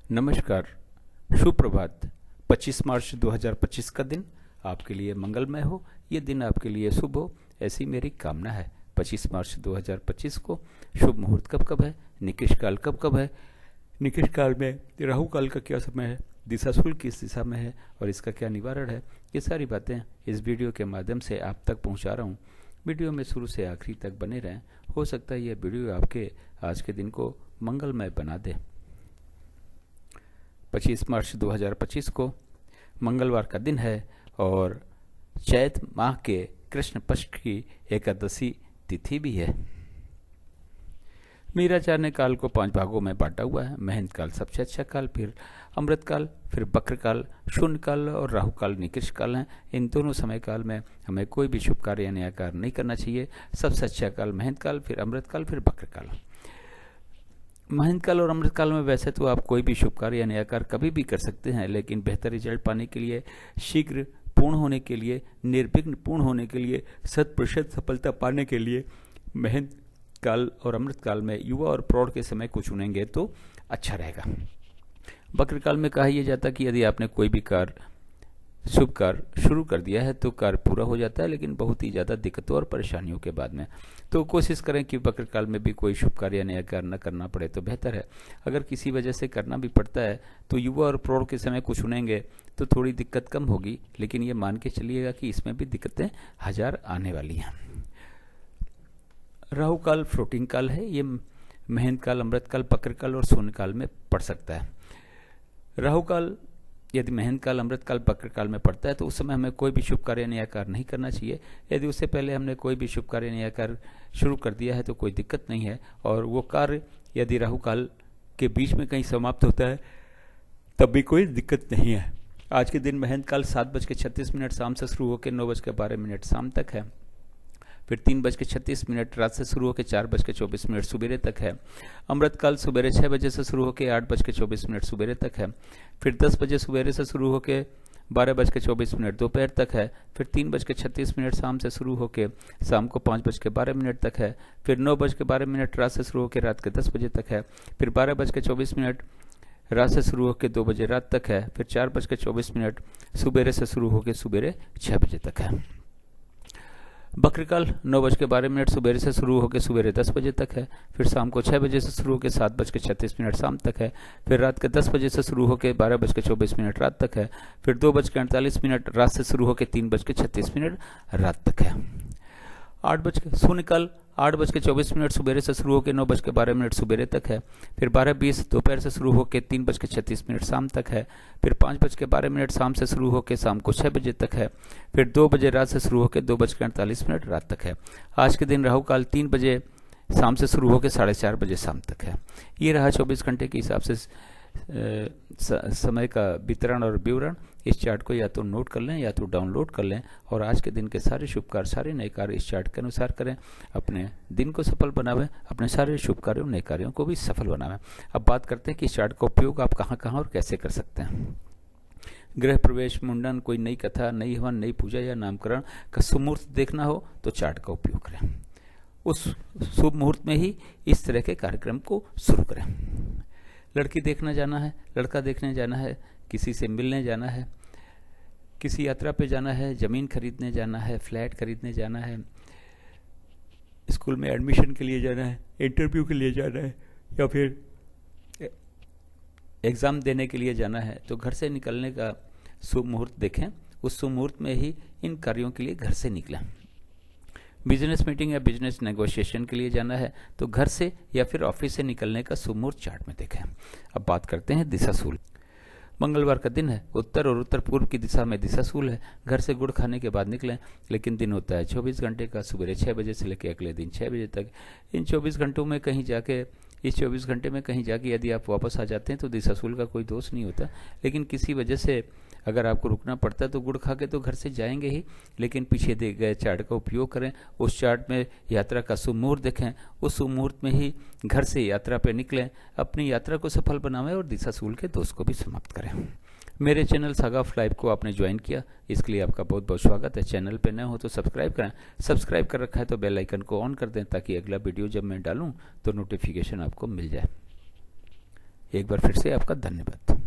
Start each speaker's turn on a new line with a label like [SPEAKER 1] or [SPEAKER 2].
[SPEAKER 1] नमस्कार, सुप्रभात। 25 मार्च 2025 का दिन आपके लिए मंगलमय हो, ये दिन आपके लिए शुभ हो, ऐसी मेरी कामना है। 25 मार्च 2025 को शुभ मुहूर्त कब कब है, निकृष्ट काल कब कब है, निकृष्ट काल में राहु काल का क्या समय है, दिशाशूल किस दिशा में है और इसका क्या निवारण है, ये सारी बातें इस वीडियो के माध्यम से आप तक पहुंचा रहा हूं। वीडियो में शुरू से आखिरी तक बने रहें। हो सकता है यह वीडियो आपके आज के दिन को मंगलमय बना दे। 25 मार्च 2025 को मंगलवार का दिन है और चैत माह के कृष्ण पक्ष की एकादशी तिथि भी है। मीराचार्य ने काल को 5 भागों में बांटा हुआ है। महंत काल सबसे अच्छा काल, फिर अमृत काल, फिर बक्र काल, शून्य काल और राहु काल निकृष्ट काल हैं। इन दोनों समय काल में हमें कोई भी शुभ कार्य या नया कार्य नहीं करना चाहिए। सबसे अच्छा काल महंत काल, फिर अमृत काल, फिर बक्र काल। महंत काल और अमृत काल में वैसे तो आप कोई भी शुभ कार्य या नया कार्य कभी भी कर सकते हैं, लेकिन बेहतर रिजल्ट पाने के लिए, शीघ्र पूर्ण होने के लिए, निर्विघ्न पूर्ण होने के लिए, 100% सफलता पाने के लिए महंत काल और अमृत काल में युवा और प्रौढ़ के समय को चुनेंगे तो अच्छा रहेगा। बक्र काल में कहा यह जाता कि यदि आपने कोई भी कार्य, शुभ कार्य शुरू कर दिया है तो कार्य पूरा हो जाता है, लेकिन बहुत ही ज़्यादा दिक्कतों और परेशानियों के बाद में। तो कोशिश करें कि बक्र काल में भी कोई शुभ कार्य या नया कार्य न करना पड़े तो बेहतर है। अगर किसी वजह से करना भी पड़ता है तो युवा और प्रौढ़ के समय को चुनेंगे तो थोड़ी दिक्कत कम होगी, लेकिन ये मान के चलिएगा कि इसमें भी दिक्कतें हजार आने वाली हैं। राहु काल फ्लोटिंग काल है। ये महंत काल, अमृत काल, बक्र काल और शून्य काल में पड़ सकता है। राहु काल यदि महंत काल, अमृत काल, बक्र काल में पड़ता है तो उस समय हमें कोई भी शुभ कार्य नया कार्य नहीं करना चाहिए। यदि उससे पहले हमने कोई भी शुभ कार्य नया कार्य शुरू कर दिया है तो कोई दिक्कत नहीं है, और वो कार्य यदि राहु काल के बीच में कहीं समाप्त होता है तब भी कोई दिक्कत नहीं है। आज के दिन महंत काल 7:36 शाम से शुरू होकर 9:12 शाम तक है। फिर 3:36 रात से शुरू होकर 4:24 सुबेरे तक है। अमृत काल सुबेरे 6 बजे से शुरू होकर 8:24 सुबेरे तक है। फिर 10 बजे सुबेरे से शुरू होकर 12:24 दोपहर तक है। फिर 3:36 शाम से शुरू होकर शाम को 5:12 तक है। फिर 9:12 रात से शुरू होकर रात के 10 बजे तक है। फिर 12:24 रात से शुरू होकर 2 बजे रात तक है। फिर 4:24 सुबेरे से शुरू होकर सुबेरे 6 बजे तक है। बक्र काल 9:12 सुबेरे से शुरू होकर सुबेरे 10 बजे तक है। फिर शाम को 6 बजे से शुरू होकर 7:36 शाम तक है। फिर रात के 10 बजे से शुरू होकर 12:24 रात तक है। फिर 2:48 रात से शुरू होकर 3:36 रात तक है। शून्य काल 8:24 सुबेरे से शुरू होकर 9:12 सुबेरे तक है। फिर 12:20 दोपहर से शुरू होकर 3:36 शाम तक है। फिर 5:12 शाम से शुरू होकर शाम को 6 बजे तक है। फिर 2 बजे रात से शुरू होकर 2:48 रात तक है। आज के दिन राहु काल 3 बजे शाम से शुरू होकर 4:30 बजे शाम तक है। ये रहा 24 घंटे के हिसाब से समय का वितरण और विवरण। इस चार्ट को या तो नोट कर लें या तो डाउनलोड कर लें और आज के दिन के सारे शुभ कार्य, सारे नए कार्य इस चार्ट के अनुसार करें। अपने दिन को सफल बनावें, अपने सारे शुभ कार्यों, नए कार्यों को भी सफल बनावें। अब बात करते हैं कि इस चार्ट का उपयोग आप कहाँ कहाँ और कैसे कर सकते हैं। गृह प्रवेश, मुंडन, कोई नई कथा, नई हवन, नई पूजा या नामकरण का शुभ मुहूर्त देखना हो तो चार्ट का उपयोग करें। उस शुभ मुहूर्त में ही इस तरह के कार्यक्रम को शुरू करें। लड़की देखने जाना है, लड़का देखने जाना है, किसी से मिलने जाना है, किसी यात्रा पे जाना है, ज़मीन खरीदने जाना है, फ्लैट खरीदने जाना है, स्कूल में एडमिशन के लिए जाना है, इंटरव्यू के लिए जाना है या फिर एग्ज़ाम देने के लिए जाना है, तो घर से निकलने का शुभ मुहूर्त देखें। उस शुभ मुहूर्त में ही इन कार्यों के लिए घर से निकलें। बिजनेस मीटिंग या बिजनेस नेगोशिएशन के लिए जाना है तो घर से या फिर ऑफिस से निकलने का शुभ मुहूर्त चार्ट में देखें। अब बात करते हैं दिशाशूल। मंगलवार का दिन है, उत्तर और उत्तर पूर्व की दिशा में दिशाशूल है। घर से गुड़ खाने के बाद निकलें, लेकिन दिन होता है 24 घंटे का, सुबह 6 बजे से लेकर अगले दिन 6 बजे तक। इन 24 घंटों में कहीं जाके इस 24 घंटे में कहीं जाके यदि आप वापस आ जाते हैं तो दिशाशूल का कोई दोष नहीं होता, लेकिन किसी वजह से अगर आपको रुकना पड़ता है तो गुड़ खा के तो घर से जाएंगे ही, लेकिन पीछे दिए गए चार्ट का उपयोग करें। उस चार्ट में यात्रा का शुभ मुहूर्त देखें, उस शुभ मुहूर्त में ही घर से यात्रा पर निकलें, अपनी यात्रा को सफल बनावें और दिशाशूल के दोष को भी समाप्त करें। मेरे चैनल सागा ऑफ लाइफ को आपने ज्वाइन किया, इसके लिए आपका बहुत बहुत स्वागत है। चैनल पे नए हो तो सब्सक्राइब करें, सब्सक्राइब कर रखा है तो बेल आइकन को ऑन कर दें ताकि अगला वीडियो जब मैं डालूं तो नोटिफिकेशन आपको मिल जाए। एक बार फिर से आपका धन्यवाद।